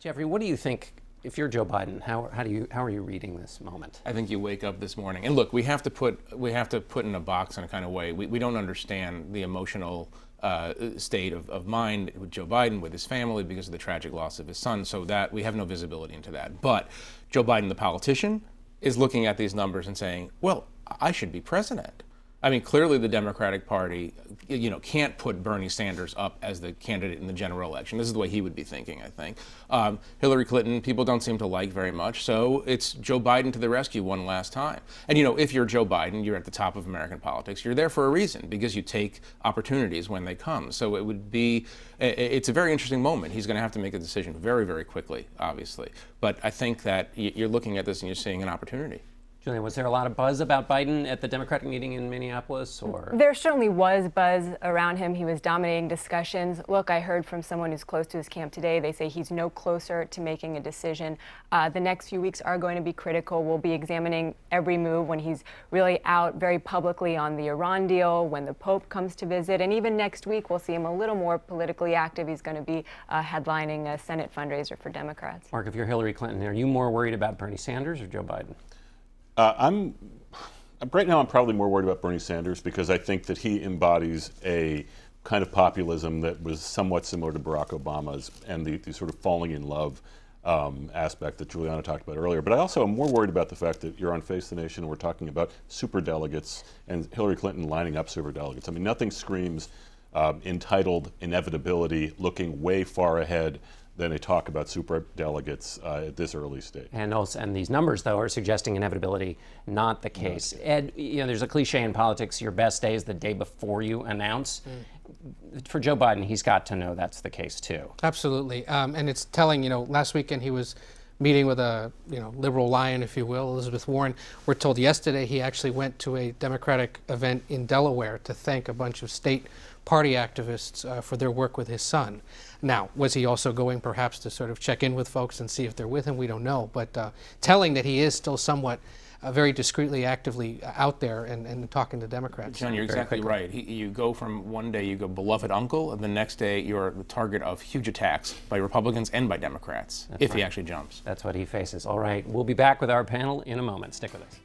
Jeffrey, what do you think? If you're Joe Biden, how are you reading this moment? I think you wake up this morning, and look, we have to put in a box in a kind of way. We don't understand the emotional state of mind with Joe Biden, with his family, because of the tragic loss of his son. So that we have no visibility into that. But Joe Biden, the politician, is looking at these numbers and saying, "Well, I should be president." I mean, clearly the Democratic Party, can't put Bernie Sanders up as the candidate in the general election. This is the way he would be thinking, I think. Hillary Clinton, people don't seem to like very much, so it's Joe Biden to the rescue one last time. And, if you're Joe Biden, you're at the top of American politics. You're there for a reason, because you take opportunities when they come. So it's a very interesting moment. He's going to have to make a decision very, very quickly, obviously. But I think that you're looking at this and you're seeing an opportunity. Julianna, was there a lot of buzz about Biden at the Democratic meeting in Minneapolis? Or there certainly was buzz around him. He was dominating discussions. Look, I heard from someone who's close to his camp today. They say he's no closer to making a decision. The next few weeks are going to be critical. We'll be examining every move when he's really out very publicly on the Iran deal, when the Pope comes to visit, and even next week we'll see him a little more politically active. He's going to be headlining a Senate fundraiser for Democrats. Mark, if you're Hillary Clinton, are you more worried about Bernie Sanders or Joe Biden? Right now I'm probably more worried about Bernie Sanders, because I think that he embodies a kind of populism that was somewhat similar to Barack Obama's, and the sort of falling in love aspect that Julianna talked about earlier. But I also am more worried about the fact that you're on Face the Nation and we're talking about superdelegates and Hillary Clinton lining up superdelegates. I mean, nothing screams entitled inevitability, looking way far ahead, than a talk about superdelegates at this early stage. And these numbers, though, are suggesting inevitability, not the case. Ed, there's a cliche in politics: your best day is the day before you announce. For Joe Biden, he's got to know that's the case too. Absolutely, and it's telling. Last weekend he was meeting with a liberal lion, if you will, Elizabeth Warren. We're told yesterday he actually went to a Democratic event in Delaware to thank a bunch of state party activists for their work with his son. Now, was he also going perhaps to sort of check in with folks and see if they're with him? We don't know, but telling that he is still somewhat very discreetly, actively out there and talking to Democrats. John, you're exactly right. You go from one day you go beloved uncle, and the next day you're the target of huge attacks by Republicans and by Democrats, if he actually jumps. That's what he faces. All right, we'll be back with our panel in a moment. Stick with us.